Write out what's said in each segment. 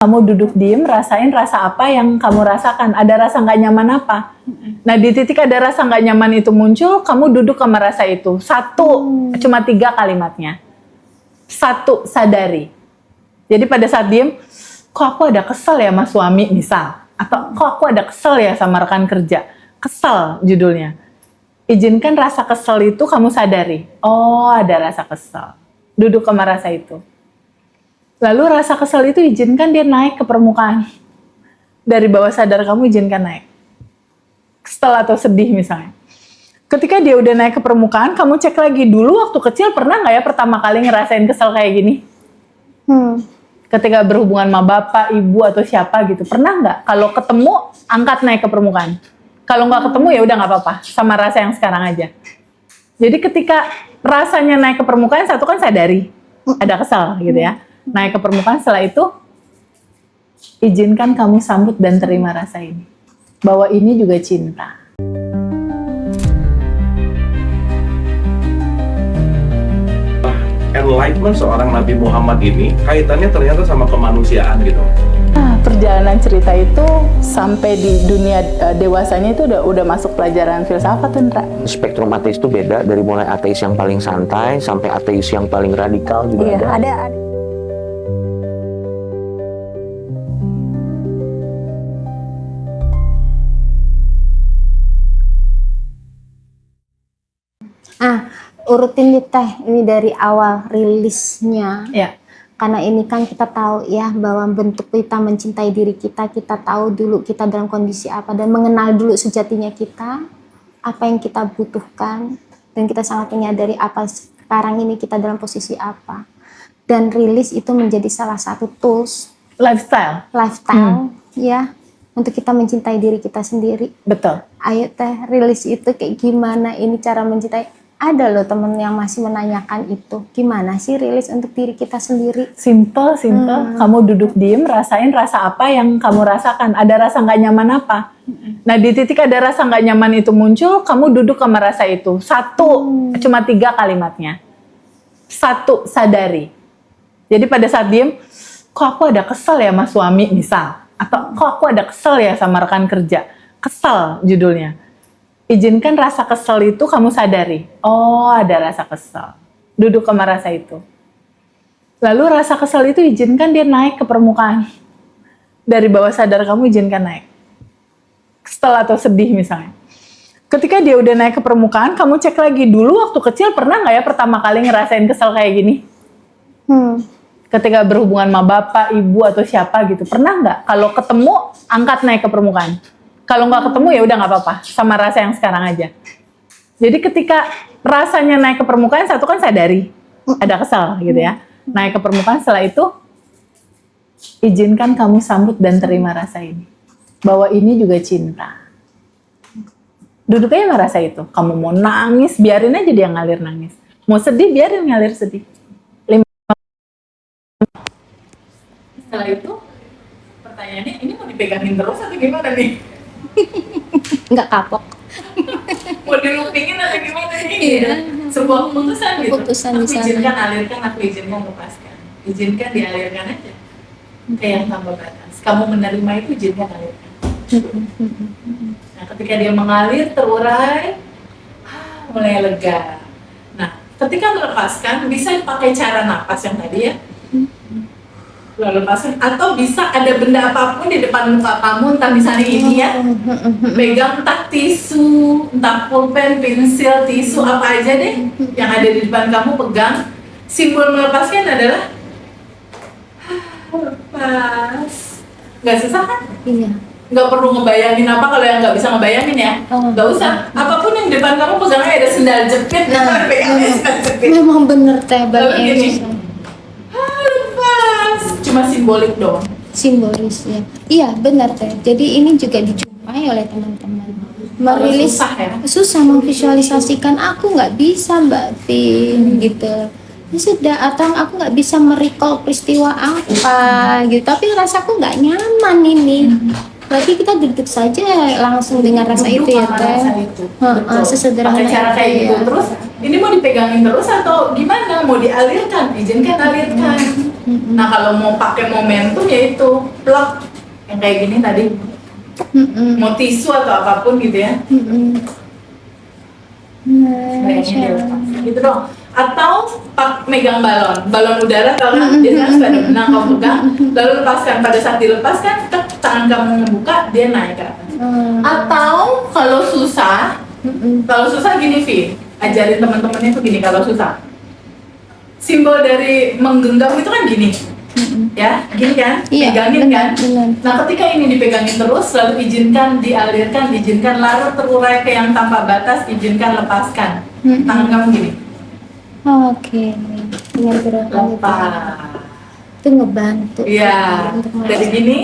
Kamu duduk diem, rasain rasa apa yang kamu rasakan. Ada rasa nggak nyaman apa? Nah, di titik ada rasa nggak nyaman itu muncul, kamu duduk sama rasa itu. Cuma 3 kalimatnya. 1, sadari. Jadi pada saat diem, kok aku ada kesel ya sama suami misal. Atau kok aku ada kesel ya sama rekan kerja. Kesel judulnya. Izinkan rasa kesel itu kamu sadari. Oh, ada rasa kesel. Duduk sama rasa itu. Lalu rasa kesel itu izinkan dia naik ke permukaan. Dari bawah sadar kamu izinkan naik. Kesel atau sedih misalnya. Ketika dia udah naik ke permukaan, kamu cek lagi dulu waktu kecil pernah nggak ya pertama kali ngerasain kesel kayak gini? Ketika berhubungan sama bapak, ibu atau siapa gitu, pernah nggak? Kalau ketemu, angkat naik ke permukaan. Kalau nggak ketemu ya udah nggak apa-apa, sama rasa yang sekarang aja. Jadi ketika rasanya naik ke permukaan, satu kan sadari ada kesel gitu ya. Naik ke permukaan, setelah itu izinkan kamu sambut dan terima rasa ini. Bahwa ini juga cinta. Enlightenment seorang Nabi Muhammad ini kaitannya ternyata sama kemanusiaan gitu. Nah, perjalanan cerita itu sampai di dunia dewasanya itu udah masuk pelajaran filsafat tuh, Ndra. Spektrum ateis itu beda dari mulai ateis yang paling santai sampai ateis yang paling radikal juga ada. Urutin nih Teh, ini dari awal rilisnya. Ya. Karena ini kan kita tahu ya bahwa bentuk kita mencintai diri kita tahu dulu kita dalam kondisi apa dan mengenal dulu sejatinya kita, apa yang kita butuhkan, dan kita sangat menyadari apa sekarang ini kita dalam posisi apa. Dan rilis itu menjadi salah satu tools Lifestyle. Ya, untuk kita mencintai diri kita sendiri. Betul. Ayo Teh, rilis itu kayak gimana ini cara mencintai? Ada loh temen yang masih menanyakan itu. Gimana sih rilis untuk diri kita sendiri? Simple. Kamu duduk diem, rasain rasa apa yang kamu rasakan. Ada rasa nggak nyaman apa? Nah, di titik ada rasa nggak nyaman itu muncul, kamu duduk sama rasa itu. Cuma 3 kalimatnya. 1, sadari. Jadi pada saat diem, kok aku ada kesel ya sama suami misal. Atau kok aku ada kesel ya sama rekan kerja. Kesel judulnya. Izinkan rasa kesel itu kamu sadari. Oh, ada rasa kesel. Duduk sama rasa itu. Lalu rasa kesel itu izinkan dia naik ke permukaan. Dari bawah sadar kamu izinkan naik. Kesel atau sedih misalnya. Ketika dia udah naik ke permukaan, kamu cek lagi dulu waktu kecil pernah nggak ya pertama kali ngerasain kesel kayak gini? Ketika berhubungan sama bapak, ibu atau siapa gitu, pernah nggak? Kalau ketemu, angkat naik ke permukaan. Kalau nggak ketemu ya udah nggak apa-apa, sama rasa yang sekarang aja. Jadi ketika rasanya naik ke permukaan, satu kan sadari ada kesal gitu ya. Naik ke permukaan, setelah itu izinkan kamu sambut dan terima rasa ini. Bahwa ini juga cinta. Duduk aja sama rasa itu. Kamu mau nangis, biarin aja dia ngalir nangis. Mau sedih, biarin ngalir sedih. Setelah itu pertanyaannya, ini mau dipegangin terus atau gimana nih? Nggak kapok. Mau dilupingin atau gimana nih? Iya. Sebuah keputusan gitu. Keputusan aku di sana. izinkan alirkan, aku izinkan lepaskan. Izinkan dialirkan aja. Kayak tanpa batas. Kamu menerima itu, izinkan alirkan. Nah, ketika dia mengalir, terurai, mulai lega. Nah, ketika melepaskan, bisa pakai cara napas yang tadi ya. Lalu lepaskan, atau bisa ada benda apapun di depan muka kamu, entah misalnya ini ya, pegang entah tisu, entah pulpen, pensil, tisu, apa aja deh yang ada di depan kamu, pegang. Simbol melepaskan adalah lepas. Nggak susah kan? Iya. Nggak perlu ngebayangin apa kalau yang nggak bisa ngebayangin ya. Nggak usah. Apapun yang di depan kamu pegangnya ada sendal jepit, pegangnya sendal jepit. Memang bener Teh, Lalu banyak yang gini, susah. lepas. Cuma simbolik doang. Simbolis ya. Iya benar Teh. Jadi ini juga dijumpai oleh teman-teman. Merilis susah ya? susah memvisualisasikan, aku nggak bisa Mbak Vin gitu. Ya sudah, atau aku nggak bisa merecall peristiwa apa gitu. Tapi rasaku nggak nyaman ini. Berarti kita duduk saja langsung dengan rasa Duduk itu ya sama Teh. rasa itu. Betul. Sesederhana Pakai cara itu kayak gitu. ya. Terus ini mau dipegangin terus atau gimana? Mau dialirkan? Izinkan alirkan. Nah kalau mau pakai momentum ya itu plug yang kayak gini tadi. Mau tisu atau apapun gitu ya. Bayangin dia lepas. Gitu dong. Atau megang balon udara kalau kan dia kan sudah ada benang kamu pegang, lalu lepaskan. Pada saat dilepaskan, tangan kamu membuka, dia naik ke atas. Atau kalau susah gini Vi, ajarin teman-temannya tuh gini kalau susah. Simbol dari menggenggam itu kan gini, ya, gini kan, Iya, pegangin benar, kan. benar. Nah ketika ini dipegangin terus, lalu izinkan dialirkan, izinkan larut terurai ke yang tanpa batas, izinkan lepaskan. Tangan kamu gini, Oke, dengan gerakan itu. lepas. Itu ngebantu. Iya, Untuk dari gini,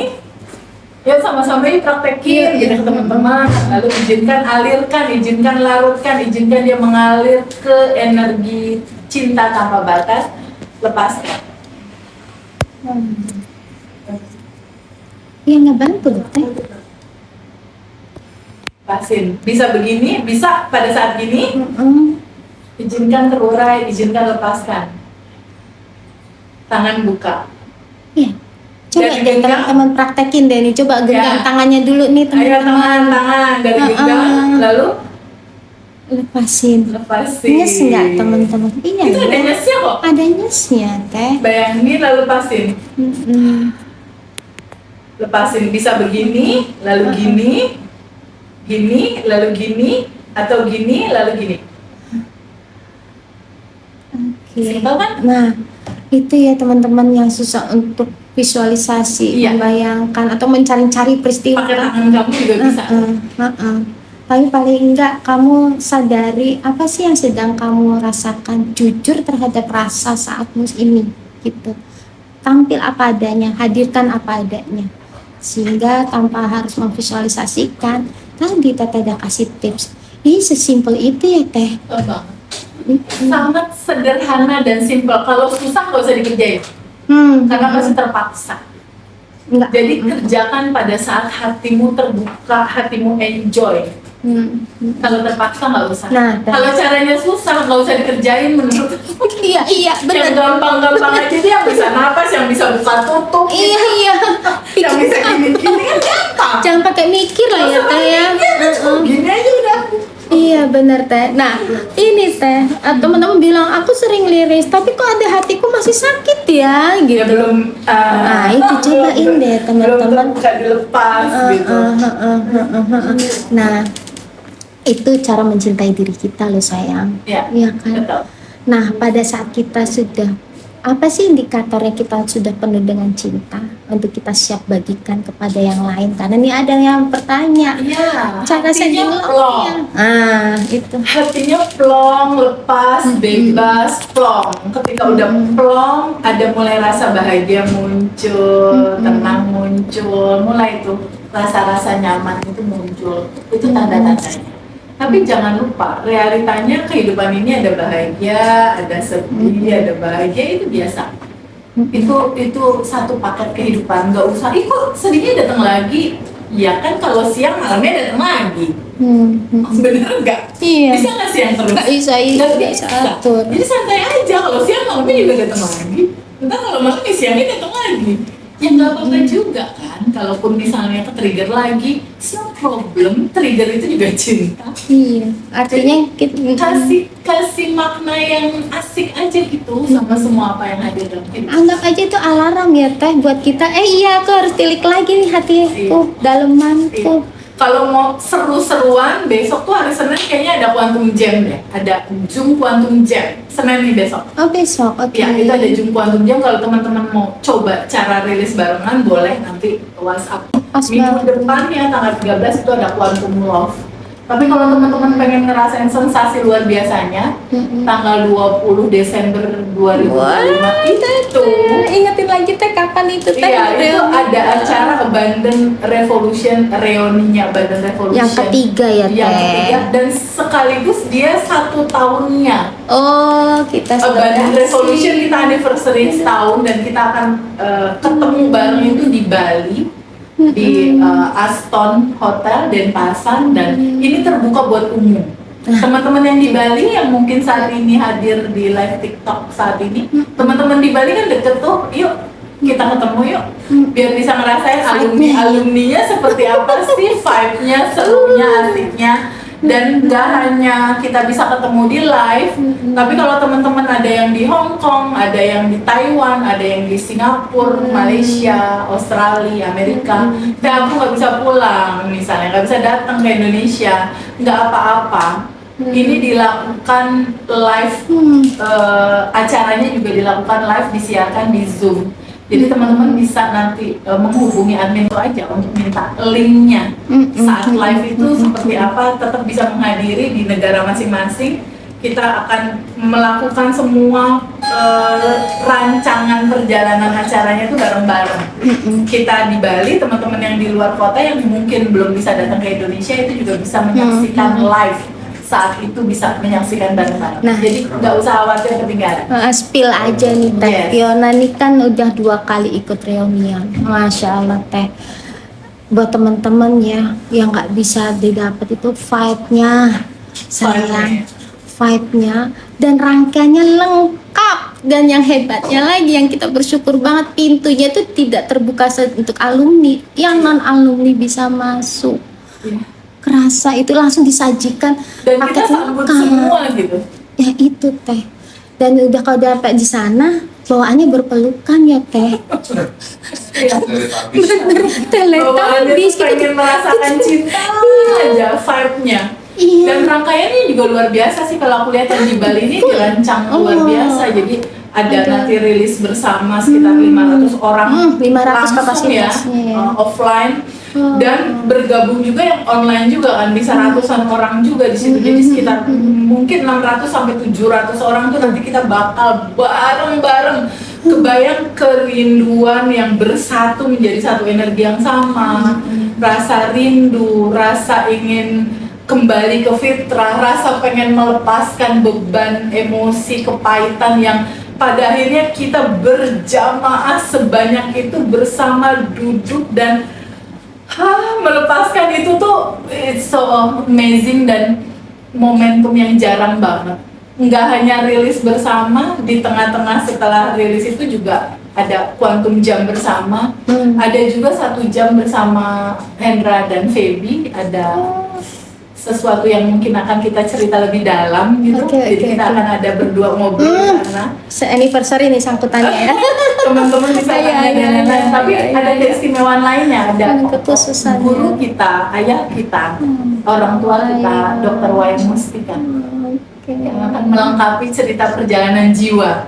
ya sama-sama yuk praktekin gitu ke teman-teman. Lalu izinkan alirkan, izinkan larutkan, izinkan dia mengalir ke energi cinta tanpa batas, lepaskan. Iya ngebantu Teh. Lepasin. Bisa begini, bisa pada saat gini, izinkan terurai, izinkan lepaskan. Tangan buka. Iya. Coba Dari deh genggam. teman-teman praktekin deh nih. Coba genggam Ya. tangannya dulu nih Ayo teman-teman. tangan dari genggam, lalu Lepasin. lepasin. Nyes nggak teman-teman? Iya. Itu ada ya. nyesnya kok. Ada nyesnya Teh. Bayangin lalu lepasin. Lepasin, bisa begini, lalu gini, gini, lalu gini, atau gini, lalu gini. Oke. Simpel kan? Nah, itu ya teman-teman yang susah untuk visualisasi, Iya. membayangkan atau mencari-cari peristiwa. Pakai tangan kamu juga bisa. Tapi paling enggak kamu sadari apa sih yang sedang kamu rasakan, jujur terhadap rasa saat ini gitu. Tampil apa adanya, hadirkan apa adanya. Sehingga tanpa harus memvisualisasikan, tadi Teteh udah kasih tips. Ini sesimpel itu ya Teh. Betul banget. Sangat sederhana dan simpel. Kalau susah nggak usah dikerjain, karena masih terpaksa. Enggak. Jadi kerjakan pada saat hatimu terbuka, hatimu enjoy. Kalau terpaksa nggak usah. Nah, Kalau caranya susah nggak usah dikerjain menurut aku. iya Yang gampang-gampang aja dia yang bisa napas, yang bisa buka tutup, iya yang bisa gini-gini kan gampang. jangan pakai mikir lah ya Teh ya. Gini aja udah. Iya benar Teh. Nah ini Teh, teman-teman bilang aku sering liris, tapi kok ada hatiku masih sakit ya gitu. Ya belum. Nah itu cobain deh teman-teman. Belum bisa dilepas gitu. Nah itu cara mencintai diri kita loh sayang. Ya. Iya kan. Betul. Nah pada saat kita sudah, apa sih indikatornya kita sudah penuh dengan cinta untuk kita siap bagikan kepada yang lain? Karena ini ada yang bertanya. Iya. Cara Hatinya saya plong. itu. Hatinya plong, lepas, bebas, plong. Ketika udah plong, ada mulai rasa bahagia muncul, tenang muncul, mulai tuh rasa-rasa nyaman itu muncul. Itu tanda-tandanya. Tapi jangan lupa, realitanya kehidupan ini ada bahagia, ada sedih, ada bahagia, itu biasa. Itu satu paket kehidupan, nggak usah, kok sedihnya datang lagi. Ya kan kalau siang malamnya datang lagi. Bener nggak? Iya. Bisa nggak siang terus? Nggak bisa, Nggak nggak bisa atur. Jadi santai aja, kalau siang malamnya juga datang lagi. Entah kalau malam siangnya datang lagi. Ya nggak apa-apa juga kan. Kalaupun misalnya ke-trigger lagi, it's no problem. Trigger itu juga cinta. Iya. Artinya kita Kasih makna yang asik aja gitu sama semua apa yang hadir dalam hidup. anggap aja itu alarm ya Teh buat kita. Iya aku harus tilik lagi nih hatiku, dalemanku. Kalau mau seru-seruan, besok tuh hari Senin kayaknya ada Quantum Jam deh. Ada Zoom Quantum Jam. Senin nih besok. Oh besok, oke. Ya, itu ada Zoom Quantum Jam. Kalau teman-teman mau coba cara rilis barengan, boleh nanti WhatsApp. Pas Minggu banget. depannya tanggal 13 itu ada Quantum Love. Tapi kalau teman-teman pengen ngerasain sensasi luar biasanya, tanggal 20 Desember 2025 itu. Ingetin lagi Teh kapan itu Teh? Iya, itu ada acara Abundant Revolution, reuninya Abundant Revolution. Yang ketiga ya Teh. Yang ketiga, dan sekaligus dia 1 tahunnya. Oh kita Abundant Revolution kita anniversary setahun dan kita akan ketemu bareng itu di Bali di Aston Hotel Denpasar, dan ini terbuka buat umum. Teman-teman yang di Bali yang mungkin saat ini hadir di live TikTok saat ini, teman-teman di Bali kan deket tuh, yuk kita ketemu yuk, biar bisa ngerasain alumninya seperti apa sih, vibe-nya, serunya, asiknya. Dan nggak hanya kita bisa ketemu di live, tapi kalau teman-teman ada yang di Hong Kong, ada yang di Taiwan, ada yang di Singapura, Malaysia, Australia, Amerika, aku nggak bisa pulang misalnya, nggak bisa datang ke Indonesia, nggak apa-apa. Ini dilakukan live, acaranya juga dilakukan live, disiarkan di Zoom. Jadi teman-teman bisa nanti menghubungi admin itu aja untuk minta linknya saat live itu seperti apa, tetap bisa menghadiri di negara masing-masing. Kita akan melakukan semua rancangan perjalanan acaranya itu bareng-bareng. Kita di Bali, teman-teman yang di luar kota yang mungkin belum bisa datang ke Indonesia itu juga bisa menyaksikan live. Saat itu bisa menyaksikan bareng-bareng. Nah, jadi nggak usah khawatir ketinggalan. Spill aja nih Teh. Yes. Fiona nih kan udah 2 kali ikut reunian. Masya Allah Teh. Buat teman-teman ya yang nggak bisa didapat itu vibe-nya, sayang, vibe-nya dan rangkaiannya lengkap. Dan yang hebatnya lagi yang kita bersyukur banget, pintunya itu tidak terbuka untuk alumni, yang non alumni bisa masuk. Kerasa itu langsung disajikan Dan paket kita sambut lengkap. semua gitu. Ya itu Teh. Dan udah kalau dapat di sana bawaannya berpelukan ya Teh. Bawaannya Teletabis tuh pengen merasakan cinta aja vibe-nya. Iya. Dan rangkaiannya juga luar biasa sih, kalau aku lihat yang di Bali ini dirancang luar biasa. Jadi ada nanti rilis bersama sekitar 500 orang 500 langsung ya, kapasitasnya ya. Offline. Dan bergabung juga yang online juga kan, bisa ratusan orang juga di situ. Jadi sekitar mungkin 600 sampai 700 orang tuh nanti kita bakal bareng-bareng. Kebayang kerinduan yang bersatu menjadi satu energi yang sama. Rasa rindu, rasa ingin kembali ke fitrah, rasa pengen melepaskan beban emosi, kepahitan yang pada akhirnya kita berjamaah sebanyak itu bersama duduk dan melepaskan itu tuh, it's so amazing dan momentum yang jarang banget. Nggak hanya rilis bersama, di tengah-tengah setelah rilis itu juga ada quantum jam bersama, ada juga 1 jam bersama Hendra dan Feby, ada sesuatu yang mungkin akan kita cerita lebih dalam gitu. Jadi kita akan ada berdua ngobrol di sana. Se-anniversary nih sangkutannya ya. Teman-teman bisa tanya dan lain-lain. Tapi ada keistimewaan lainnya, ada Kekhususannya. guru kita, ayah kita, orang tua kita, Dr. Wayan Mustika, yang akan melengkapi cerita perjalanan jiwa.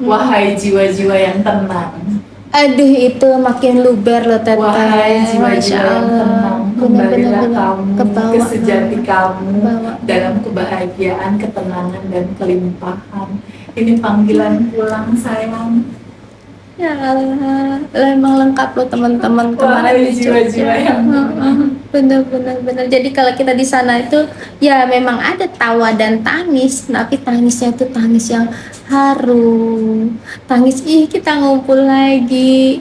Wahai jiwa-jiwa yang tenang, Aduh itu makin luber loh Tete. wahai jiwa-jiwa yang tenang, kembalilah kamu ke sejati kamu dalam kebahagiaan, ketenangan, dan kelimpahan. Ini panggilan pulang sayang. Ya Allah, emang lengkap loh teman-teman kemarin Wahai di jiwa-jiwa Jogja. yang Bener. Jadi kalau kita di sana itu ya memang ada tawa dan tangis, tapi tangisnya itu tangis yang haru, tangis kita ngumpul lagi,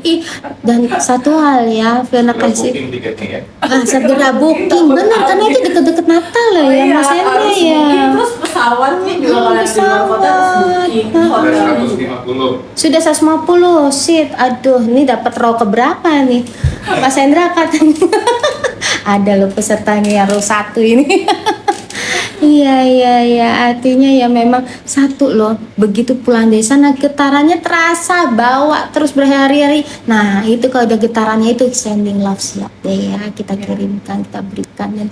dan satu hal ya, Fiona kasih tiketnya ya. segera booking, bener karena itu deket-deket Natal loh ya Mas Hendra harus ya. booking. Terus pesawatnya juga kalau yang di luar kota harus booking. Hotelnya. Sudah 150 seat. Aduh, ini dapat row keberapa nih? Mas Hendra katanya. Ada loh pesertanya yang row 1 ini. Iya, artinya ya memang satu loh. Begitu pulang dari sana getarannya terasa, bawa terus berhari-hari. Nah, itu kalau udah getarannya itu sending love siap deh ya. Kita kirimkan, kita berikan. Dan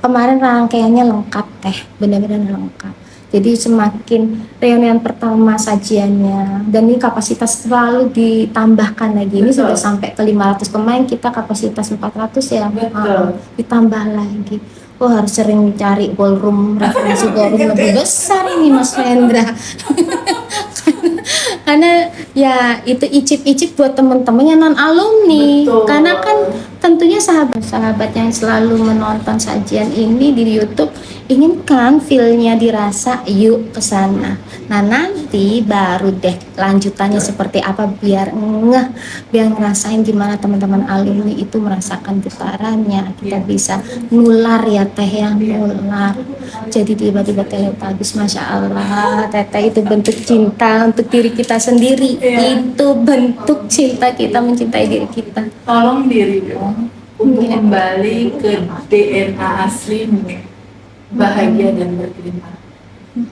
kemarin rangkaiannya lengkap Teh, benar-benar lengkap. Jadi semakin reunian pertama sajiannya, dan ini kapasitas selalu ditambahkan lagi. Ini sudah sampai ke 500, kemarin kita kapasitas 400 ya. Betul. Ditambah lagi. Oh, harus sering cari ballroom, referensi ballroom lebih besar ini Mas Hendra. Karena ya itu icip-icip buat teman-teman yang non alumni. Betul. Karena kan tentunya sahabat-sahabat yang selalu menonton sajian ini di YouTube inginkan feel-nya dirasa, yuk ke sana. Nah nanti baru deh lanjutannya seperti apa biar ngeh, biar ngerasain gimana teman-teman alumni itu merasakan getarannya. Kita bisa nular ya teh ya, nular. Jadi tiba-tiba teletabis, Masya Allah, teteh itu bentuk cinta untuk diri kita sendiri. Itu bentuk cinta kita mencintai diri kita. Tolong dirimu untuk kembali ke DNA aslimu, bahagia dan berlimpah.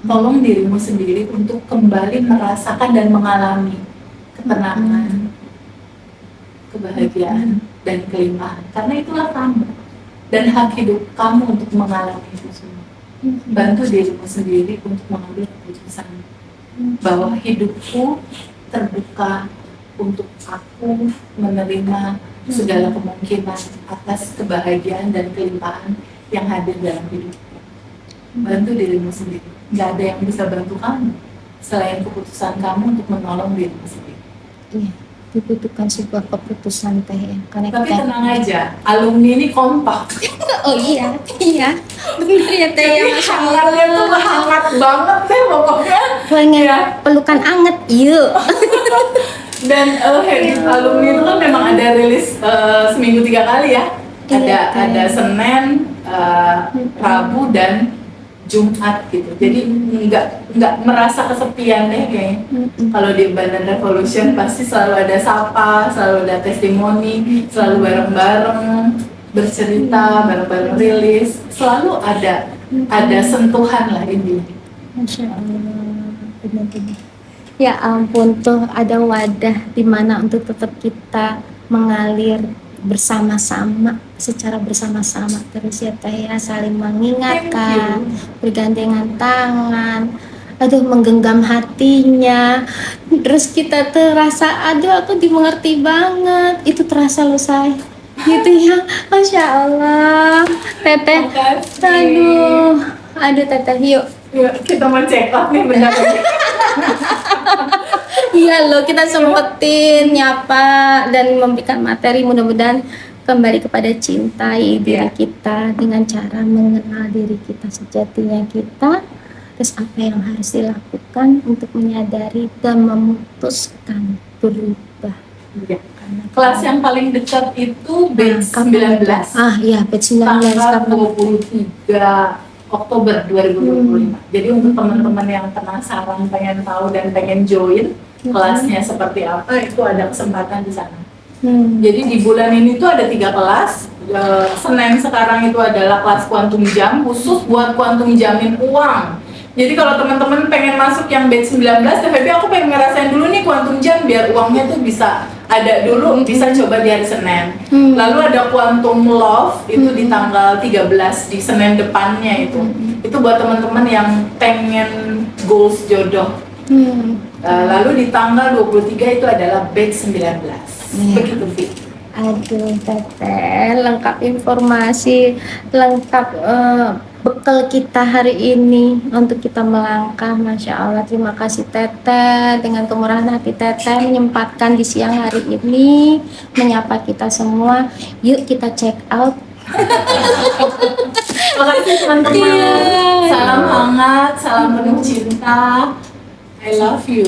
Tolong dirimu sendiri untuk kembali merasakan dan mengalami ketenangan, kebahagiaan, dan kelimpahan. Karena itulah kamu dan hak hidup kamu untuk mengalami itu semua. Bantu dirimu sendiri untuk mengambil keputusan bahwa hidupku terbuka untuk aku menerima segala kemungkinan atas kebahagiaan dan kelimpahan yang hadir dalam hidupku. Bantu dirimu sendiri. Nggak ada yang bisa bantu kamu selain keputusan kamu untuk menolong dirimu sendiri. Iya, dibutuhkan sebuah keputusan teh ya. Karena Tapi kita, tenang aja, alumni ini kompak. oh iya, iya, bener ya teh ya, Masya Hangatnya tuh Allah. hangat banget deh pokoknya. Pengen Ya. pelukan anget, yuk. Dan Habit Alumni itu kan memang ada rilis seminggu 3 kali ya. Ada Senin, Rabu dan Jumat gitu. Jadi nggak merasa kesepian deh kayaknya. Kalau di Bandan Revolution pasti selalu ada sapa, selalu ada testimoni, selalu bareng-bareng bercerita, bareng-bareng rilis, selalu ada sentuhan lah ini. Masya Allah, benar-benar. Ya ampun, tuh ada wadah di mana untuk tetap kita mengalir bersama-sama, secara bersama-sama terus ya teh ya, saling mengingatkan, bergandengan tangan, aduh menggenggam hatinya, terus kita terasa, aduh aku dimengerti banget, itu terasa loh say, gitu ya, Masya Allah, teteh, aduh teteh yuk. Ya, kita mau check up nih benar. Iya loh, kita sempetin nyapa dan memberikan materi, mudah-mudahan kembali kepada cintai diri kita dengan cara mengenal diri kita sejatinya kita, terus apa yang harus dilakukan untuk menyadari dan memutuskan berubah. Ya. Kelas yang paling dekat itu batch 19. Ah iya, batch 19 tanggal kapan? 23 Oktober 2025. Jadi untuk teman-teman yang penasaran, pengen tahu dan pengen join kelasnya seperti apa, itu ada kesempatan di sana. Jadi di bulan ini tuh ada 3 kelas. Senin sekarang itu adalah kelas kuantum jam, khusus buat kuantum jamin uang. Jadi kalau teman-teman pengen masuk yang batch 19, tapi aku pengen ngerasain dulu nih kuantum jam biar uangnya tuh bisa ada dulu, bisa coba di hari Senin. Lalu ada quantum love itu di tanggal 13 di Senin depannya itu. Itu buat teman-teman yang pengen goals jodoh. Lalu di tanggal 23 itu adalah batch 19. Begitu Fit. Aduh teteh, lengkap informasi, lengkap bekal kita hari ini untuk kita melangkah. Masya Allah, terima kasih teteh, dengan kemurahan hati teteh menyempatkan di siang hari ini menyapa kita semua. Yuk kita check out. Terima kasih teman-teman. Salam hangat, salam penuh cinta. I love you.